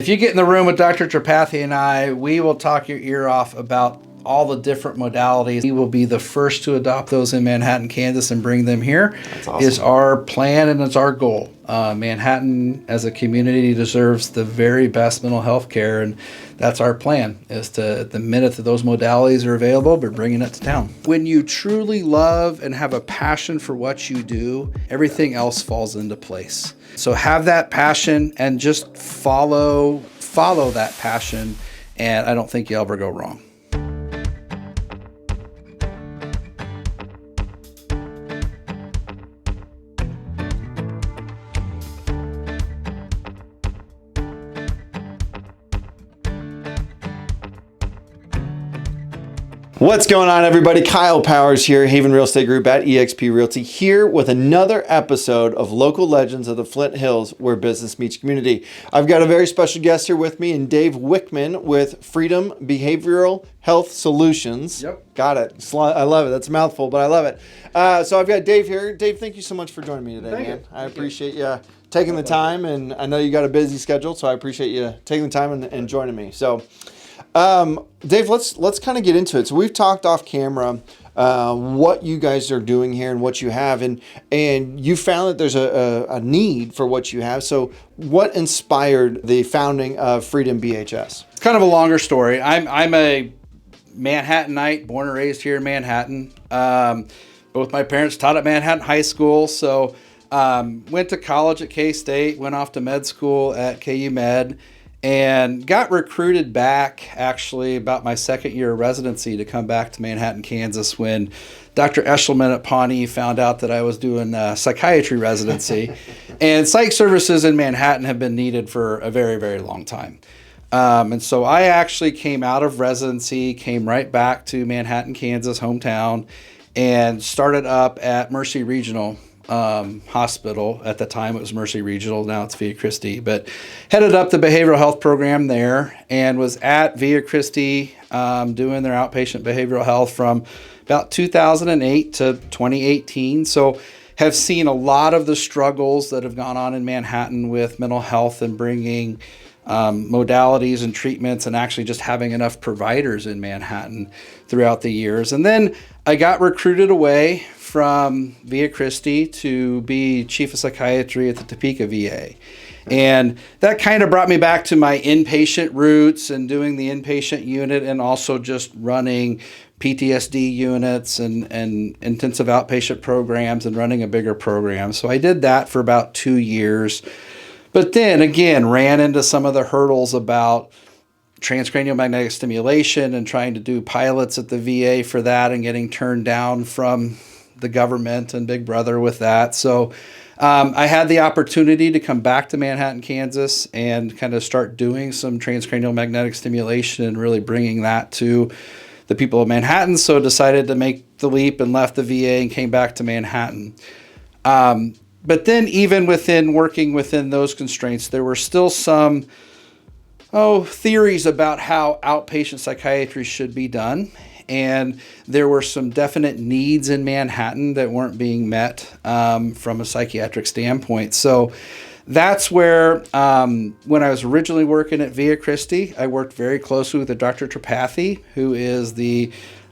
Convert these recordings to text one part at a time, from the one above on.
If you get in the room with Dr. Tripathi and I, we will talk your ear off about all the different modalities. We will be the first to adopt those in Manhattan, Kansas, and bring them here. That's awesome. Is our plan and it's our goal. Manhattan as a community deserves the very best mental health care, and that's our plan, is to, the minute that those modalities are available, we're bringing it to town. When you truly love and have a passion for what you do, everything else falls into place. So have that passion and just follow that passion, and I don't think you'll ever go wrong. What's going on, everybody? Kyle Powers here, Haven Real Estate Group at eXp Realty, here with another episode of Local Legends of the Flint Hills, where business meets community. I've got a very special guest here with me, and Dave Wichman with Freedom Behavioral Health Solutions. Yep. Got it. I love it. That's a mouthful, but I love it. So I've got Dave here. Dave, thank you so much for joining me today, Thank man. you. I appreciate you taking the time, and I know you got a busy schedule, so I appreciate you taking the time and joining me. So, Dave, let's kind of get into it. So we've talked off camera what you guys are doing here and what you have, and you found that there's a need for what you have. So what inspired the founding of FreedomBHS? It's kind of a longer story. I'm a Manhattanite, born and raised here in Manhattan. Both my parents taught at Manhattan High School, so went to college at K-State, went off to med school at 𝐾𝐸 and got recruited back actually about my second year of residency to come back to Manhattan, Kansas, when Dr. 𝐟𝐨𝐫𝐫𝐤 at Pawnee found out that I was doing psychiatry residency. And psych services in Manhattan have been needed for a very, very long time. And so I actually came out of residency, came right back to Manhattan, Kansas, hometown, and started up at Mercy Regional Hospital. At the time it was Mercy Regional, now it's Via Christi, but headed up the behavioral health program there and was at Via Christi doing their outpatient behavioral health from about 2008 to 2018. So have seen a lot of the struggles that have gone on in Manhattan with mental health and bringing modalities and treatments, and actually just having enough providers in Manhattan throughout the years. And then I got recruited away from Via Christi to be chief of psychiatry at the Topeka VA. And that kind of brought me back to my inpatient roots and doing the inpatient unit, and also just running PTSD units and intensive outpatient programs and running a bigger program. So I did that for about 2 years. But then again, ran into some of the hurdles about transcranial magnetic stimulation and trying to do pilots at the VA for that, and getting turned down from the government and Big Brother with that. So I had the opportunity to come back to Manhattan, Kansas, and kind of start doing some transcranial magnetic stimulation and really bringing that to the people of Manhattan. So decided to make the leap and left the VA and came back to Manhattan. But then even working within those constraints, there were still some theories about how outpatient psychiatry should be done. And there were some definite needs in Manhattan that weren't being met from a psychiatric standpoint. So that's where, when I was originally working at Via Christi, I worked very closely with Dr. Tripathi, who is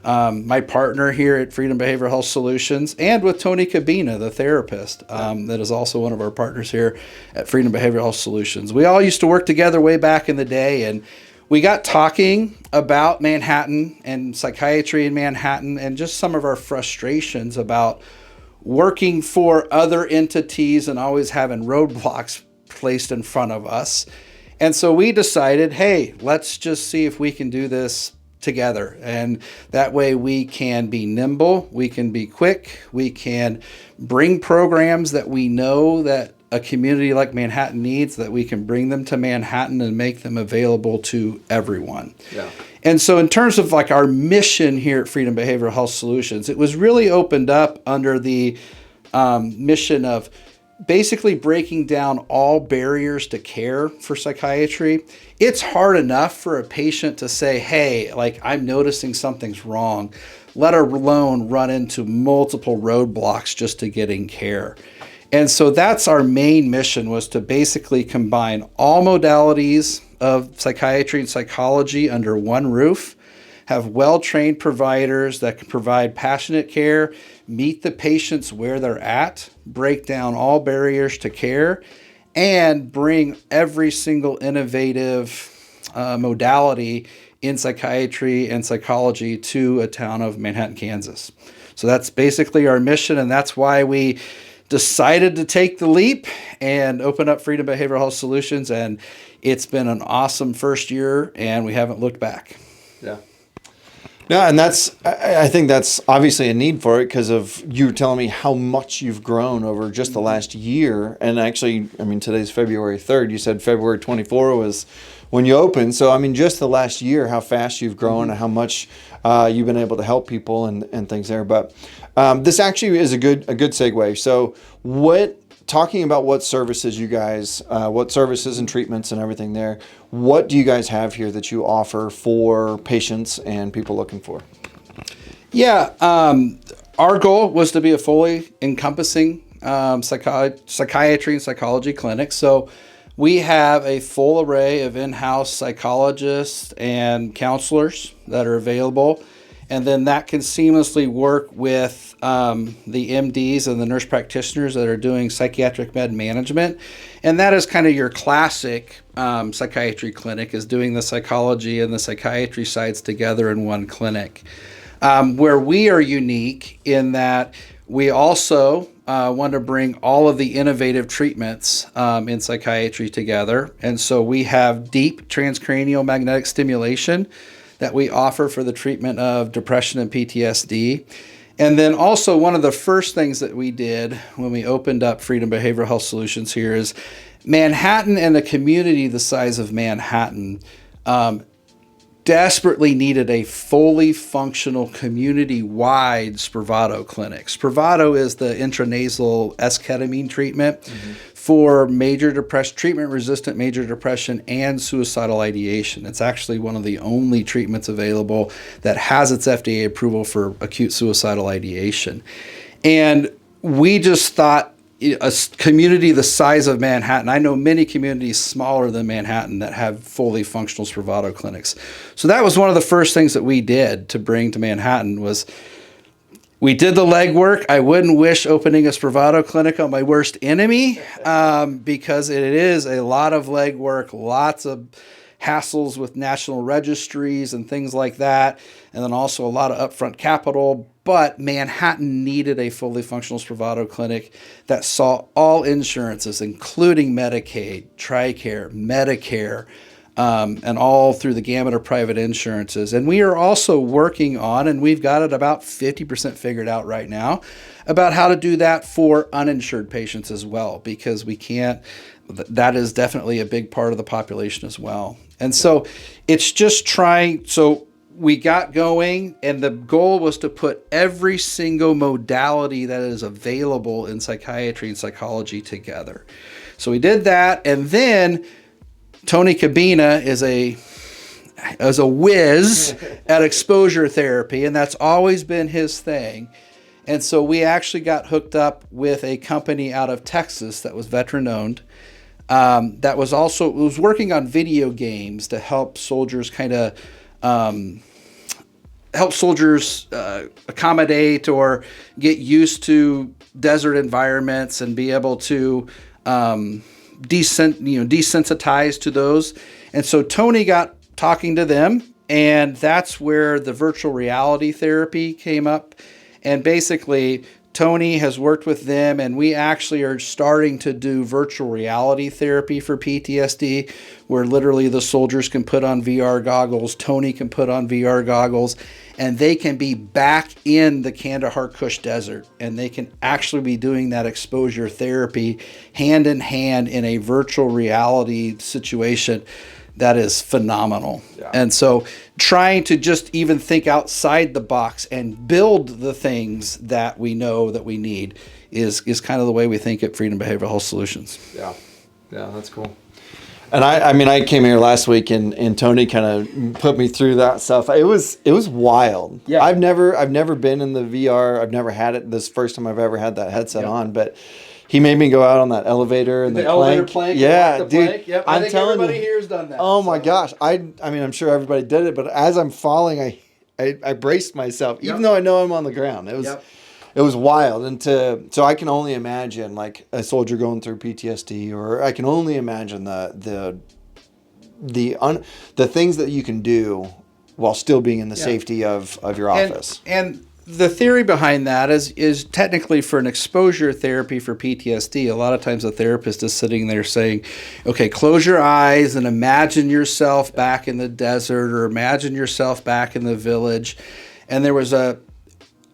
my partner here at Freedom Behavioral Health Solutions, and with Tony Cabina, the therapist, that is also one of our partners here at Freedom Behavioral Health Solutions. We all used to work together way back in the day, and we got talking about Manhattan and psychiatry in Manhattan, and just some of our frustrations about working for other entities and always having roadblocks placed in front of us. And so we decided, hey, let's just see if we can do this together. And that way we can be nimble, we can be quick, we can bring programs that we know that a community like Manhattan needs, that we can bring them to Manhattan and make them available to everyone. Yeah. And so in terms of like our mission here at Freedom Behavioral Health Solutions, it was really opened up under the mission of basically breaking down all barriers to care for psychiatry. It's hard enough for a patient to say, hey, like I'm noticing something's wrong, let alone run into multiple roadblocks just to getting care. And so that's our main mission, was to basically combine all modalities of psychiatry and psychology under one roof, have well-trained providers that can provide passionate care, meet the patients where they're at, break down all barriers to care, and bring every single innovative modality in psychiatry and psychology to a town of Manhattan, Kansas. So that's basically our mission, and that's why we decided to take the leap and open up Freedom Behavioral Health Solutions, and it's been an awesome first year, and we haven't looked back. Yeah. Yeah, and I think that's obviously a need for it because of you telling me how much you've grown over just the last year. And actually, I mean, today's February 3rd. You said February 24 was when you opened. So, I mean, just the last year, how fast you've grown and how much you've been able to help people and things there. But this actually is a good segue. So talking about what services you guys, what services and treatments and everything there, what do you guys have here that you offer for patients and people looking for? Yeah, our goal was to be a fully encompassing psychiatry and psychology clinic. So we have a full array of in-house psychologists and counselors that are available. And then that can seamlessly work with the MDs and the nurse practitioners that are doing psychiatric med management. And that is kind of your classic psychiatry clinic, is doing the psychology and the psychiatry sides together in one clinic. Where we are unique in that we also want to bring all of the innovative treatments in psychiatry together. And so we have deep transcranial magnetic stimulation that we offer for the treatment of depression and PTSD. And then also one of the first things that we did when we opened up Freedom Behavioral Health Solutions here is Manhattan, and a community the size of Manhattan desperately needed a fully functional community-wide Spravato clinic. Spravato is the intranasal esketamine treatment for major depression, treatment-resistant major depression and suicidal ideation. It's actually one of the only treatments available that has its FDA approval for acute suicidal ideation. And we just thought, a community the size of Manhattan, I know many communities smaller than Manhattan that have fully functional Spravato clinics. So that was one of the first things that we did to bring to Manhattan was we did the legwork. I wouldn't wish opening a Spravato clinic on my worst enemy because it is a lot of legwork, lots of hassles with national registries and things like that, and then also a lot of upfront capital. But Manhattan needed a fully functional Spravato clinic that saw all insurances, including Medicaid, TRICARE, Medicare, and all through the gamut of private insurances. And we are also working on, and we've got it about 50% figured out right now, about how to do that for uninsured patients as well, because we can't, that is definitely a big part of the population as well. And so it's just trying, so we got going, and the goal was to put every single modality that is available in psychiatry and psychology together. So we did that, and then Tony Cabina is a whiz at exposure therapy, and that's always been his thing. And so we actually got hooked up with a company out of Texas that was veteran-owned, that was working on video games to help soldiers accommodate or get used to desert environments and be able to desensitize to those. And so Tony got talking to them, and that's where the virtual reality therapy came up. And basically, Tony has worked with them, and we actually are starting to do virtual reality therapy for PTSD, where literally the soldiers can put on VR goggles, Tony can put on VR goggles, and they can be back in the Kandahar Kush Desert, and they can actually be doing that exposure therapy hand in hand in a virtual reality situation. That is phenomenal. Yeah. And so trying to just even think outside the box and build the things that we know that we need is kind of the way we think at Freedom Behavioral Health Solutions. Yeah, that's cool. And I came here last week, and Tony kind of put me through that stuff. It was wild. Yeah. I've never been in the VR. I've never had it. This first time I've ever had that headset on, but He made me go out on that elevator and the elevator plank. plank. Yeah, the dude. plank. Yep. I'm think telling everybody you. here has done that. Oh my gosh. I mean, I'm sure everybody did it, but as I'm falling, I braced myself, even though I know I'm on the ground. It was wild. And so I can only imagine like a soldier going through PTSD, or I can only imagine the things that you can do while still being in the safety of your office. And the theory behind that is technically for an exposure therapy for PTSD. A lot of times the therapist is sitting there saying, okay, close your eyes and imagine yourself back in the desert, or imagine yourself back in the village. And there was a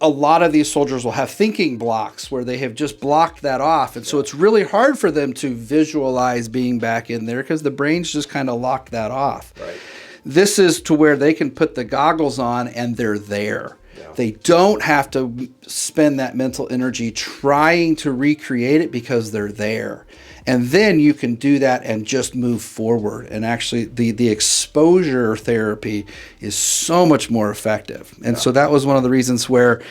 lot of these soldiers will have thinking blocks where they have just blocked that off. And so it's really hard for them to visualize being back in there because the brain's just kind of locked that off. Right. This is to where they can put the goggles on and they're there. Yeah. They don't have to spend that mental energy trying to recreate it because they're there. And then you can do that and just move forward. And actually the exposure therapy is so much more effective. And so that was one of the reasons where,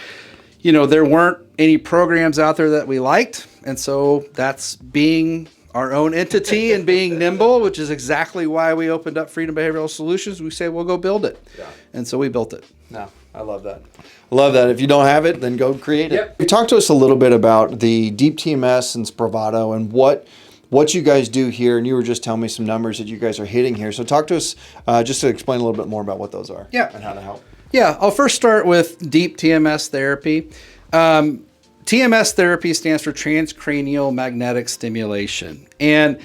there weren't any programs out there that we liked. And so that's being our own entity and being nimble, which is exactly why we opened up Freedom Behavioral Solutions. We say, we'll go build it. Yeah. And so we built it. No, I love that. I love that. If you don't have it, then go create it. Yep. Talk to us a little bit about the Deep TMS and Spravato and what you guys do here. And you were just telling me some numbers that you guys are hitting here. So talk to us just to explain a little bit more about what those are and how to help. Yeah, I'll first start with Deep TMS therapy. TMS therapy stands for transcranial magnetic stimulation. And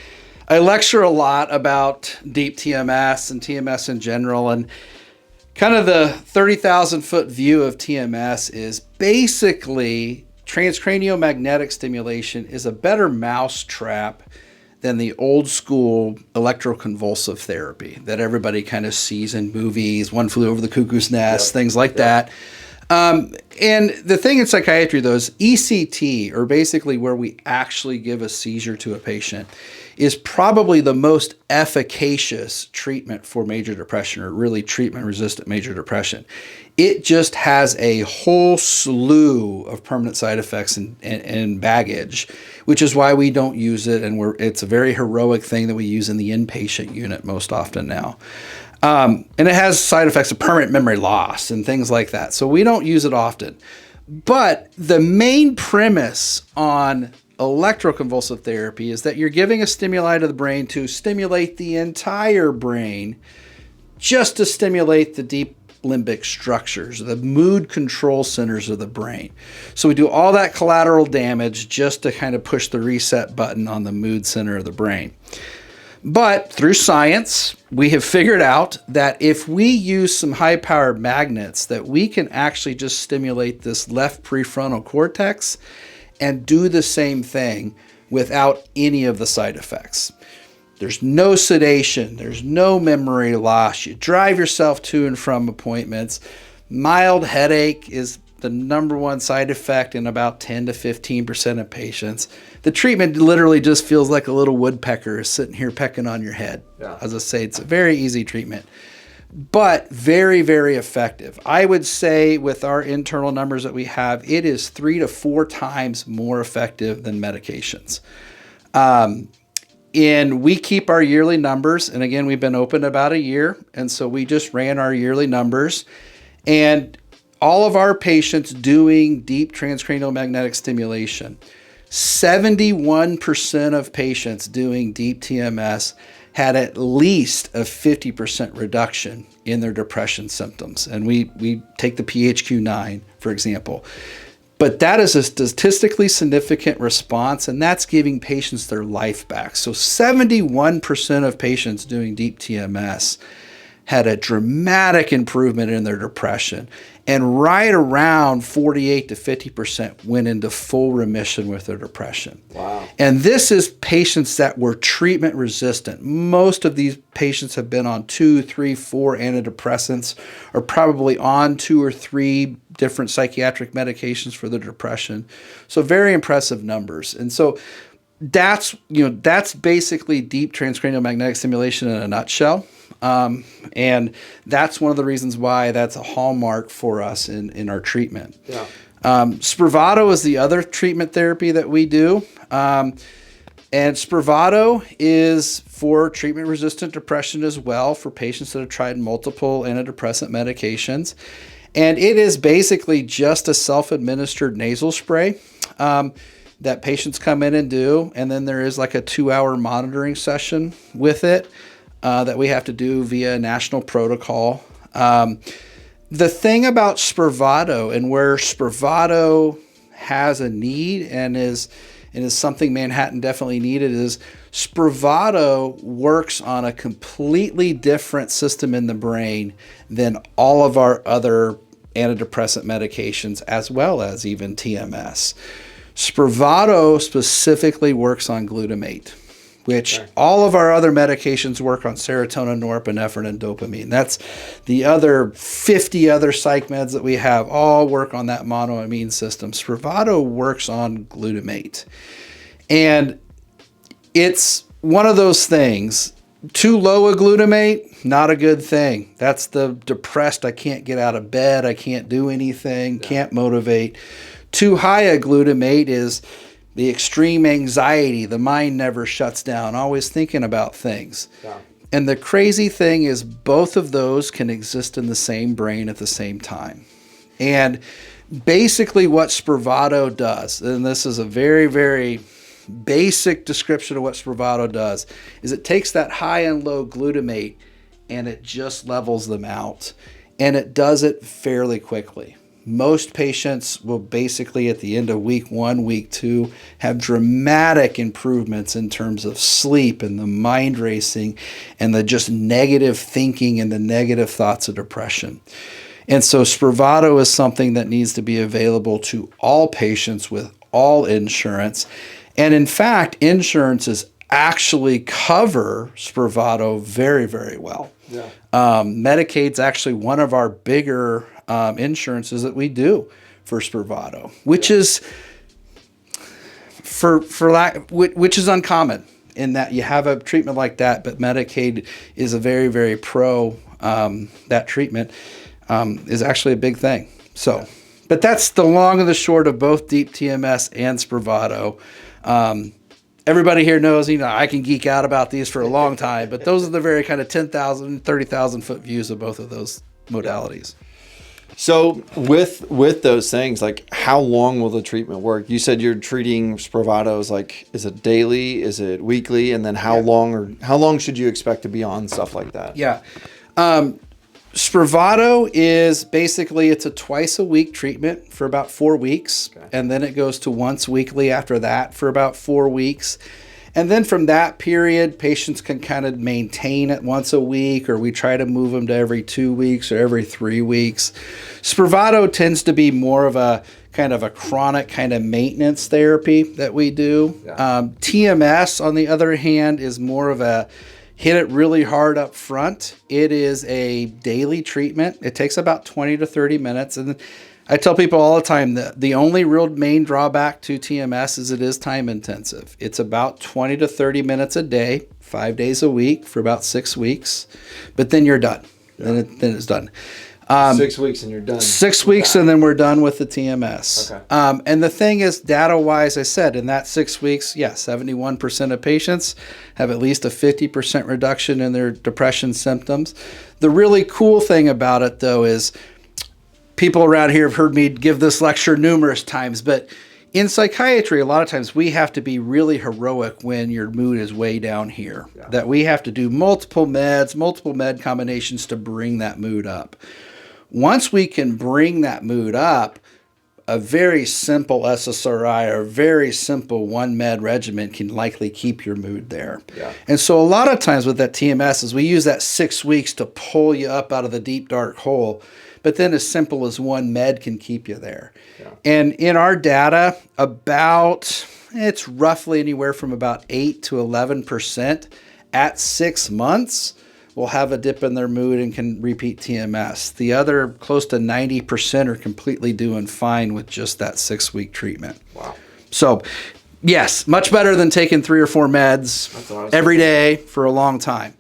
I lecture a lot about deep TMS and TMS in general. And kind of the 30,000 foot view of TMS is basically transcranial magnetic stimulation is a better mousetrap than the old school electroconvulsive therapy that everybody kind of sees in movies, One Flew Over the Cuckoo's Nest, things like that. And the thing in psychiatry, though, is ECT, or basically where we actually give a seizure to a patient, is probably the most efficacious treatment for major depression, or really treatment-resistant major depression. It just has a whole slew of permanent side effects and baggage, which is why we don't use it, and it's a very heroic thing that we use in the inpatient unit most often now. And it has side effects of permanent memory loss and things like that. So we don't use it often. But the main premise on electroconvulsive therapy is that you're giving a stimuli to the brain to stimulate the entire brain, just to stimulate the deep limbic structures, the mood control centers of the brain. So we do all that collateral damage just to kind of push the reset button on the mood center of the brain. But through science, we have figured out that if we use some high-powered magnets, that we can actually just stimulate this left prefrontal cortex and do the same thing without any of the side effects. There's no sedation. There's no memory loss. You drive yourself to and from appointments. Mild headache is the number one side effect in about 10 to 15% of patients. The treatment literally just feels like a little woodpecker is sitting here pecking on your head. Yeah. As I say, it's a very easy treatment, but very, very effective. I would say with our internal numbers that we have, it is 3 to 4 times more effective than medications. And we keep our yearly numbers. And again, we've been open about a year. And so we just ran our yearly numbers. And all of our patients doing deep transcranial magnetic stimulation, 71% of patients doing deep TMS had at least a 50% reduction in their depression symptoms. And we take the PHQ-9, for example. But that is a statistically significant response, and that's giving patients their life back. So 71% of patients doing deep TMS had a dramatic improvement in their depression. And right around 48 to 50% went into full remission with their depression. Wow. And this is patients that were treatment resistant. Most of these patients have been on 2, 3, 4 antidepressants, or probably on 2 or 3 different psychiatric medications for their depression. So very impressive numbers. And so that's basically deep transcranial magnetic stimulation in a nutshell. And that's one of the reasons why that's a hallmark for us in our treatment. Yeah. Spravato is the other treatment therapy that we do. And Spravato is for treatment-resistant depression as well, for patients that have tried multiple antidepressant medications. And it is basically just a self-administered nasal spray that patients come in and do. And then there is like a 2-hour monitoring session with it that we have to do via national protocol. The thing about Spravato, and where Spravato has a need and is something Manhattan definitely needed, is Spravato works on a completely different system in the brain than all of our other antidepressant medications, as well as even TMS. Spravato specifically works on glutamate, which all of our other medications work on serotonin, norepinephrine, and dopamine. That's the other 50 other psych meds that we have, all work on that monoamine system. Spravato works on glutamate. And it's one of those things. Too low a glutamate, not a good thing. That's the depressed, I can't get out of bed, I can't do anything, can't motivate. Too high a glutamate is the extreme anxiety, the mind never shuts down, always thinking about things. Yeah. And the crazy thing is both of those can exist in the same brain at the same time. And basically what Spravato does, and this is a very, very basic description of what Spravato does, is it takes that high and low glutamate and it just levels them out. And it does it fairly quickly. Most patients will basically at the end of week 1, week 2, have dramatic improvements in terms of sleep and the mind racing and the just negative thinking and the negative thoughts of depression. And so Spravato is something that needs to be available to all patients with all insurance. And in fact, insurances actually cover Spravato very, very well. Yeah. Medicaid's actually one of our bigger insurances that we do for Spravato, which is which is uncommon in that you have a treatment like that, but Medicaid is a very, very pro that treatment is actually a big thing. So, but that's the long and the short of both Deep TMS and Spravato. Everybody here knows, I can geek out about these for a long time, but those are the very kind of 10,000, 30,000 foot views of both of those modalities. So with those things, like how long will the treatment work? You said you're treating Spravato like, is it daily? Is it weekly? And then how long should you expect to be on stuff like that? Yeah. Spravato is basically, it's a twice a week treatment for about 4 weeks. Okay. And then it goes to once weekly after that for about 4 weeks. And then from that period, patients can kind of maintain it once a week, or we try to move them to every 2 weeks or every 3 weeks. Spravato tends to be more of a kind of a chronic kind of maintenance therapy that we do. Yeah. TMS, on the other hand, is more of a hit it really hard up front. It is a daily treatment. It takes about 20 to 30 minutes. And I tell people all the time that the only real main drawback to TMS is it is time intensive. It's about 20 to 30 minutes a day, 5 days a week for about 6 weeks, but then you're done. Yeah. Then it's done. 6 weeks and you're done. 6 weeks and then we're done with the TMS. Okay. And the thing is, data-wise, I said, in that 6 weeks, 71% of patients have at least a 50% reduction in their depression symptoms. The really cool thing about it, though, is people around here have heard me give this lecture numerous times, but in psychiatry, a lot of times we have to be really heroic when your mood is way down here. Yeah. That we have to do multiple med combinations to bring that mood up. Once we can bring that mood up, a very simple SSRI or a very simple one med regimen can likely keep your mood there. Yeah. And so a lot of times with that TMS is we use that 6 weeks to pull you up out of the deep dark hole. But then as simple as one med can keep you there. Yeah. And in our data, it's roughly anywhere from about 8 to 11% at 6 months will have a dip in their mood and can repeat TMS. The other close to 90% are completely doing fine with just that 6 week treatment. Wow. So yes, much better than taking 3 or 4 meds every day for a long time.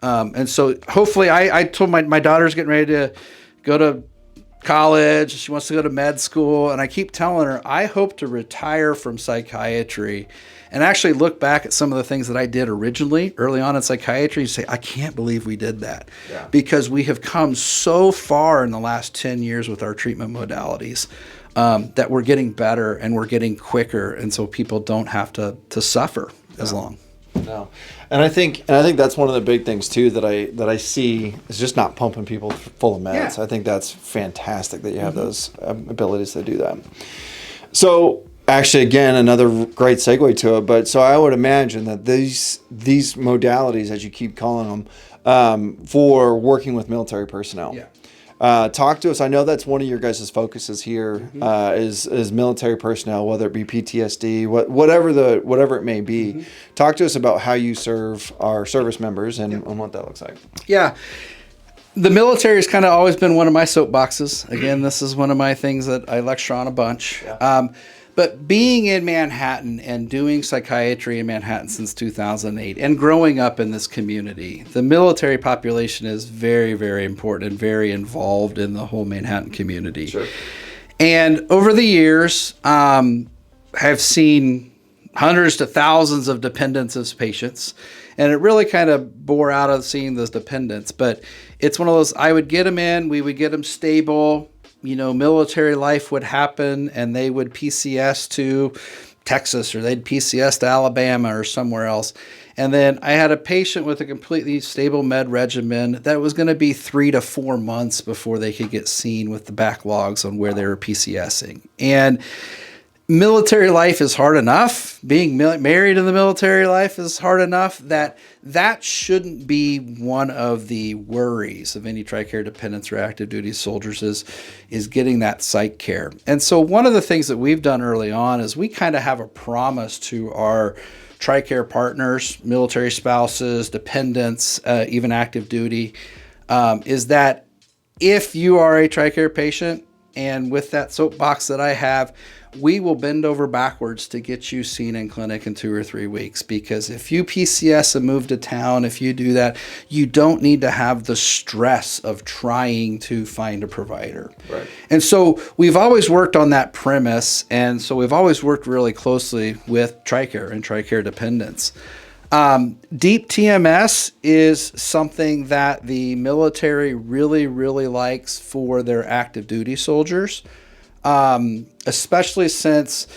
And so hopefully I told my daughter's getting ready to go to college. She wants to go to med school. And I keep telling her, I hope to retire from psychiatry and actually look back at some of the things that I did originally, early on in psychiatry, and say, I can't believe we did that. Yeah. Because we have come so far in the last 10 years with our treatment modalities that we're getting better and we're getting quicker. And so people don't have to suffer as long. No. And I think that's one of the big things too that I see is just not pumping people full of meds. Yeah. I think that's fantastic that you have those abilities to do that. So actually, again, another great segue to it. But so I would imagine that these modalities, as you keep calling them, for working with military personnel. Yeah. Talk to us. I know that's one of your guys' focuses here is military personnel, whether it be PTSD, whatever it may be. Talk to us about how you serve our service members and what that looks like. Yeah. The military has kind of always been one of my soapboxes. Again, this is one of my things that I lecture on a bunch. Yeah. But being in Manhattan and doing psychiatry in Manhattan since 2008 and growing up in this community, the military population is very, very important and very involved in the whole Manhattan community. Sure. And over the years, I've seen hundreds to thousands of dependents as patients. And it really kind of bore out of seeing those dependents. But it's one of those, I would get them in, we would get them stable. Military life would happen and they would PCS to Texas or they'd PCS to Alabama or somewhere else. And then I had a patient with a completely stable med regimen that was going to be 3 to 4 months before they could get seen with the backlogs on where they were PCSing. And military life is hard enough. Being married in the military life is hard enough that shouldn't be one of the worries of any TRICARE dependents or active duty soldiers is getting that psych care. And so one of the things that we've done early on is we kind of have a promise to our TRICARE partners, military spouses, dependents, even active duty, is that if you are a TRICARE patient, and with that soapbox that I have, we will bend over backwards to get you seen in clinic in 2 or 3 weeks. Because if you PCS and move to town, if you do that, you don't need to have the stress of trying to find a provider. Right. And so we've always worked on that premise. And so we've always worked really closely with TRICARE and TRICARE dependents. Deep TMS is something that the military really, really likes for their active duty soldiers, especially since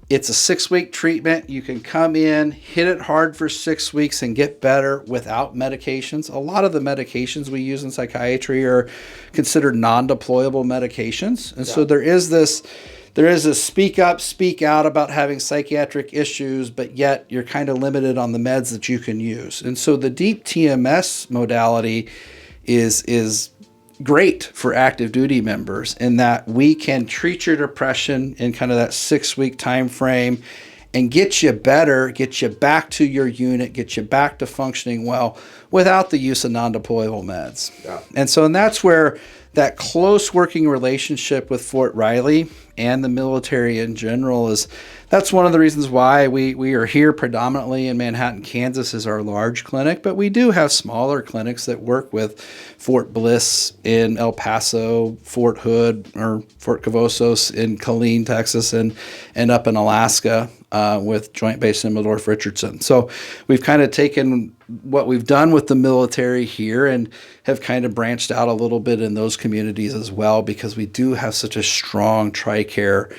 it's a 6-week treatment. You can come in, hit it hard for 6 weeks and get better without medications. A lot of the medications we use in psychiatry are considered non-deployable medications. And so there is this speak up, speak out about having psychiatric issues, but yet you're kind of limited on the meds that you can use. And so the deep TMS modality is great for active duty members in that we can treat your depression in kind of that 6-week time frame and get you better, get you back to your unit, get you back to functioning well without the use of non-deployable meds. Yeah. And that's where that close working relationship with Fort Riley and the military in general that's one of the reasons why we are here predominantly in Manhattan, Kansas is our large clinic, but we do have smaller clinics that work with Fort Bliss in El Paso, Fort Hood or Fort Cavazos in Killeen, Texas, and up in Alaska with Joint Base Nimmelsdorf-Richardson. So we've kind of taken what we've done with the military here and have kind of branched out a little bit in those communities as well because we do have such a strong TRICARE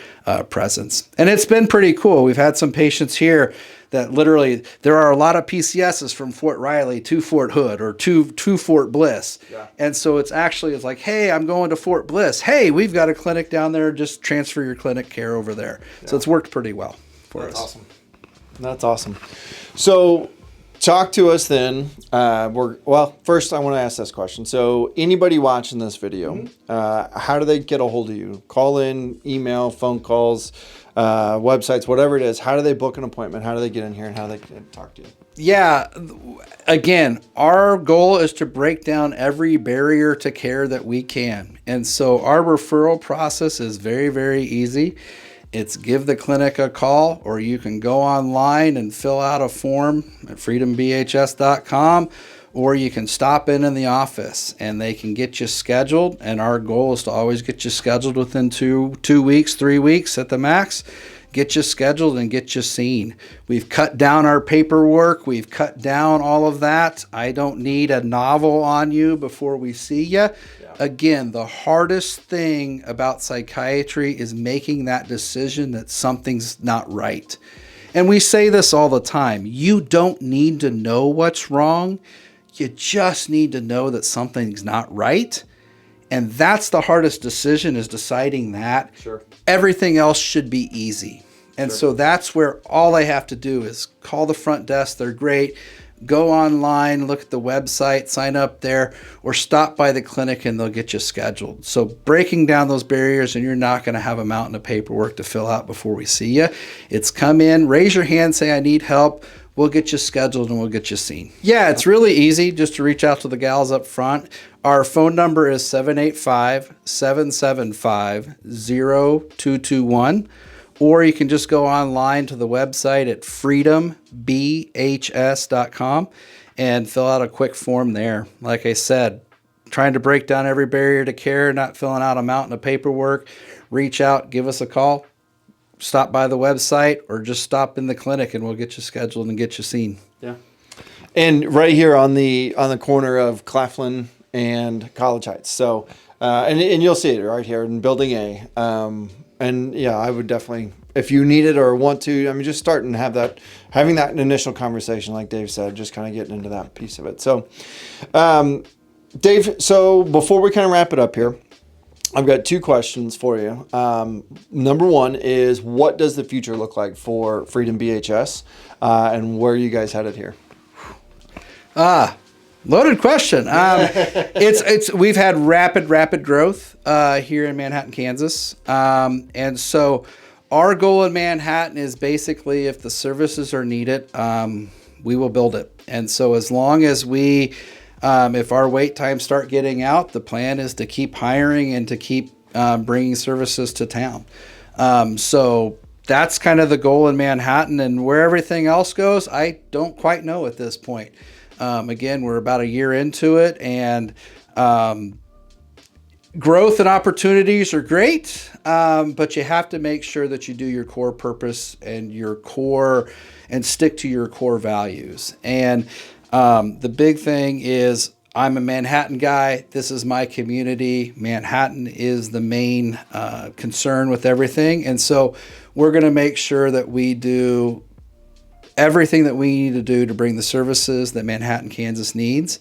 presence. And it's been pretty cool. We've had some patients here that literally there are a lot of PCSs from Fort Riley to Fort Hood or to Fort Bliss. Yeah. And so it's like, hey, I'm going to Fort Bliss. Hey, we've got a clinic down there. Just transfer your clinic care over there. Yeah. So it's worked pretty well for us. Awesome. That's awesome. So talk to us then. First I want to ask this question. So anybody watching this video, how do they get a hold of you? Call in, email, phone calls, websites, whatever it is. How do they book an appointment? How do they get in here and how do they talk to you? Yeah. Again, our goal is to break down every barrier to care that we can. And so our referral process is very, very easy. It's give the clinic a call, or you can go online and fill out a form at FreedomBHS.com, or you can stop in the office and they can get you scheduled. And our goal is to always get you scheduled within 2 weeks, 3 weeks at the max. Get you scheduled and get you seen. We've cut down our paperwork. We've cut down all of that. I don't need a novel on you before we see you. Yeah. Again, the hardest thing about psychiatry is making that decision that something's not right. And we say this all the time. You don't need to know what's wrong. You just need to know that something's not right. And that's the hardest decision, is deciding that. Sure. Everything else should be easy. And so that's where all I have to do is call the front desk. They're great. Go online, look at the website, sign up there, or stop by the clinic and they'll get you scheduled. So breaking down those barriers, and you're not going to have a mountain of paperwork to fill out before we see you. It's come in, raise your hand, say, I need help. We'll get you scheduled and we'll get you seen. Yeah, it's really easy just to reach out to the gals up front. Our phone number is 785-775-0221. Or you can just go online to the website at FreedomBHS.com and fill out a quick form there. Like I said, trying to break down every barrier to care, not filling out a mountain of paperwork. Reach out, give us a call, stop by the website, or just stop in the clinic and we'll get you scheduled and get you seen. Yeah. And right here on the corner of Claflin and College Heights. So, and you'll see it right here in Building A. And yeah, I would definitely, if you need it or want to, I mean, just start and having that initial conversation, like Dave said, just kind of getting into that piece of it. So, Dave, so before we kind of wrap it up here, I've got 2 questions for you. Number one is, what does the future look like for FreedomBHS, and where are you guys headed here? Loaded question. We've had rapid growth here in Manhattan, Kansas. And so our goal in Manhattan is basically, if the services are needed, we will build it. And so as long as if our wait times start getting out, the plan is to keep hiring and to keep bringing services to town. So that's kind of the goal in Manhattan, and where everything else goes, I don't quite know at this point. Again, we're about a year into it, and growth and opportunities are great, but you have to make sure that you do your core purpose and stick to your core values. And the big thing is, I'm a Manhattan guy. This is my community. Manhattan is the main concern with everything. And so we're going to make sure that we do everything that we need to do to bring the services that Manhattan, Kansas needs.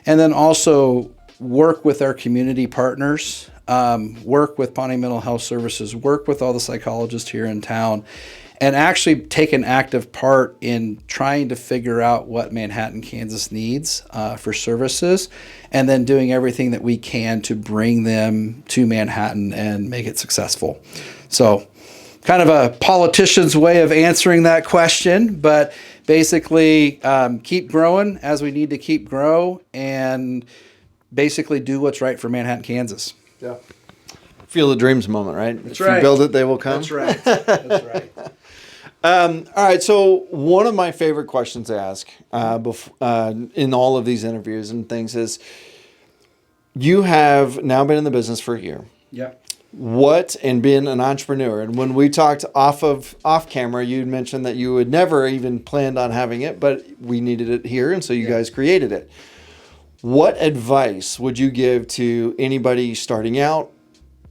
And then also work with our community partners, work with Pawnee Mental Health Services, work with all the psychologists here in town, and actually take an active part in trying to figure out what Manhattan, Kansas needs for services, and then doing everything that we can to bring them to Manhattan and make it successful. So kind of a politician's way of answering that question, but basically keep growing as we need to keep grow, and basically do what's right for Manhattan, Kansas. Yeah. Feel the dreams moment, right? That's if right. you build it, they will come. That's right. That's right. All right. So one of my favorite questions to ask in all of these interviews and things is, you have now been in the business for a year. Yeah. And been an entrepreneur. And when we talked off camera, you mentioned that you had never even planned on having it, but we needed it here. And so you guys created it. What advice would you give to anybody starting out,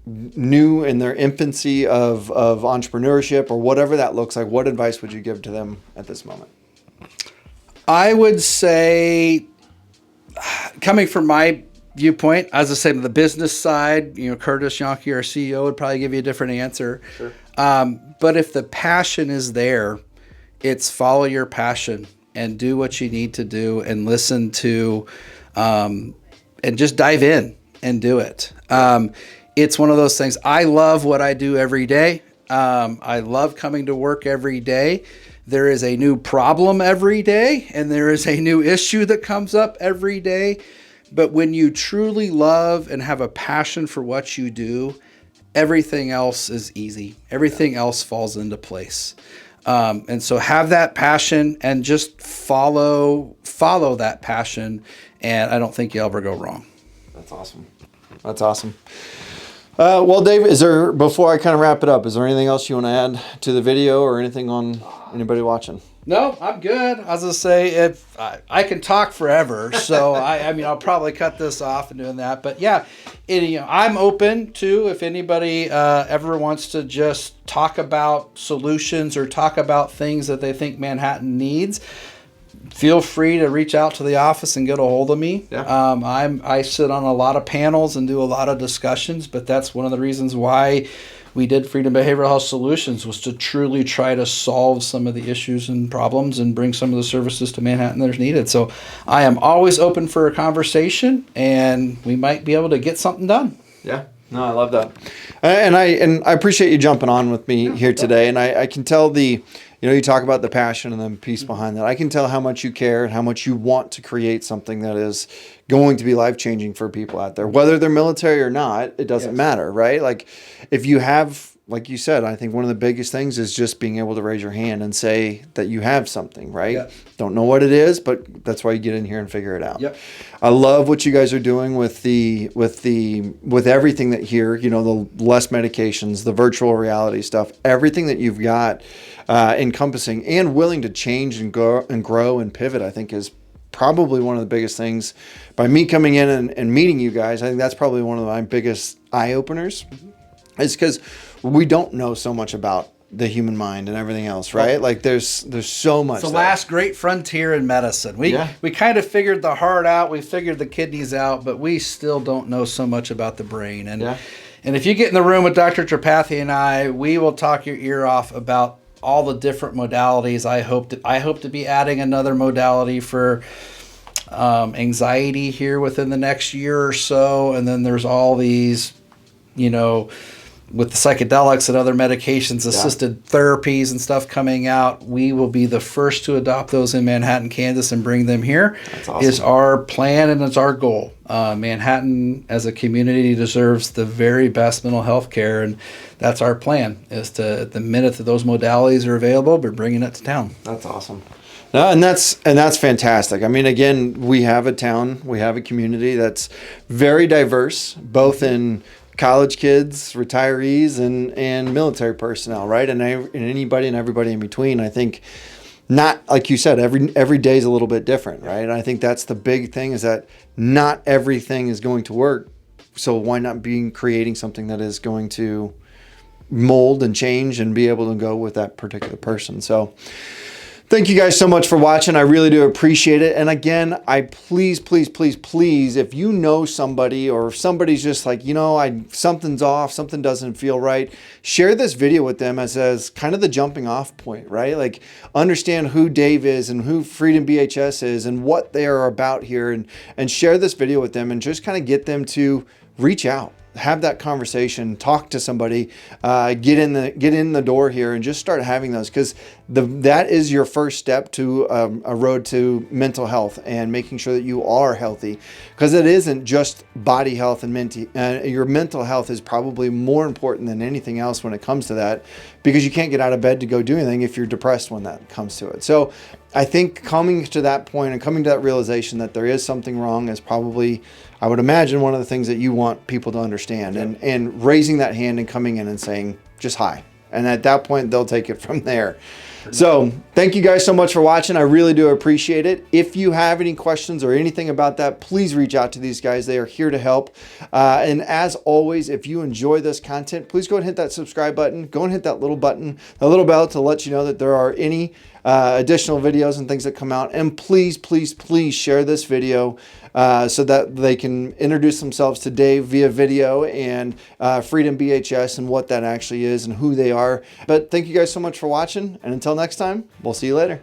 new in their infancy of entrepreneurship, or whatever that looks like? What advice would you give to them at this moment? I would say, coming from my viewpoint, as I said, the business side, Curtis 𝐼𝐭, our CEO, would probably give you a different answer. Sure. But if the passion is there, it's follow your passion and do what you need to do, and listen to, and just dive in and do it. It's one of those things. I love what I do every day. I love coming to work every day. There is a new problem every day, and there is a new issue that comes up every day. But when you truly love and have a passion for what you do, everything else is easy. Everything else falls into place. And so have that passion and just follow that passion. And I don't think you'll ever go wrong. That's awesome. That's awesome. Well, Dave, before I kind of wrap it up, is there anything else you want to add to the video or anything on anybody watching? No, I'm good. I was gonna say, if I can talk forever, so I mean, I'll probably cut this off and doing that. But yeah, I'm open to if anybody ever wants to just talk about solutions or talk about things that they think Manhattan needs. Feel free to reach out to the office and get a hold of me. Yeah. I sit on a lot of panels and do a lot of discussions, but that's one of the reasons why we did Freedom Behavioral Health Solutions, was to truly try to solve some of the issues and problems and bring some of the services to Manhattan that are needed. So I am always open for a conversation, and we might be able to get something done. Yeah. No, I love that. And I appreciate you jumping on with me here today. And I can tell you talk about the passion and the piece behind that. I can tell how much you care and how much you want to create something that is going to be life-changing for people out there. Whether they're military or not, it doesn't matter, right? Like, if you have, like you said, I think one of the biggest things is just being able to raise your hand and say that you have something, right? Yeah. Don't know what it is, but that's why you get in here and figure it out. Yep. I love what you guys are doing with everything that here, the less medications, the virtual reality stuff, everything that you've got encompassing and willing to change and grow and pivot, I think is probably one of the biggest things. By me coming in and meeting you guys, I think that's probably one of my biggest eye-openers. It's because we don't know so much about the human mind and everything else, right? Like there's so much. It's the last great frontier in medicine. We kind of figured the heart out, we figured the kidneys out, but we still don't know so much about the brain. And if you get in the room with Dr. Tripathi and I, we will talk your ear off about all the different modalities. I hope to be adding another modality for anxiety here within the next year or so. And then there's all these, with the psychedelics and other medications, assisted therapies and stuff coming out. We will be the first to adopt those in Manhattan, Kansas, and bring them here. That's awesome. Is our plan and it's our goal. Manhattan as a community deserves the very best mental health care, and that's our plan, is to, the minute that those modalities are available, we're bringing it to town. That's awesome. No, and that's fantastic. I mean, again, we have a town, we have a community that's very diverse, both in college kids, retirees, and military personnel, right? And anybody and everybody in between. I think, not like you said, every day is a little bit different, right? And I think that's the big thing, is that not everything is going to work. So why not creating something that is going to mold and change and be able to go with that particular person? So thank you guys so much for watching. I really do appreciate it. And again, please, if you know somebody, or if somebody's just like, something's off, something doesn't feel right, share this video with them as kind of the jumping off point, right? Like, understand who Dave is and who FreedomBHS is and what they are about here, and share this video with them and just kind of get them to reach out. Have that conversation, talk to somebody, get in the door here and just start having those, because that is your first step to a road to mental health and making sure that you are healthy, because it isn't just body health and your mental health is probably more important than anything else when it comes to that, because you can't get out of bed to go do anything if you're depressed when that comes to it. So I think coming to that point and coming to that realization that there is something wrong is probably, I would imagine, one of the things that you want people to understand, and raising that hand and coming in and saying just hi. And at that point, they'll take it from there. So thank you guys so much for watching. I really do appreciate it. If you have any questions or anything about that, please reach out to these guys. They are here to help. And as always, if you enjoy this content, please go and hit that subscribe button. Go and hit that little button, the little bell, to let you know that there are any additional videos and things that come out. And please share this video so that they can introduce themselves to Dave via video, and FreedomBHS and what that actually is and who they are. But thank you guys so much for watching, and until next time, we'll see you later.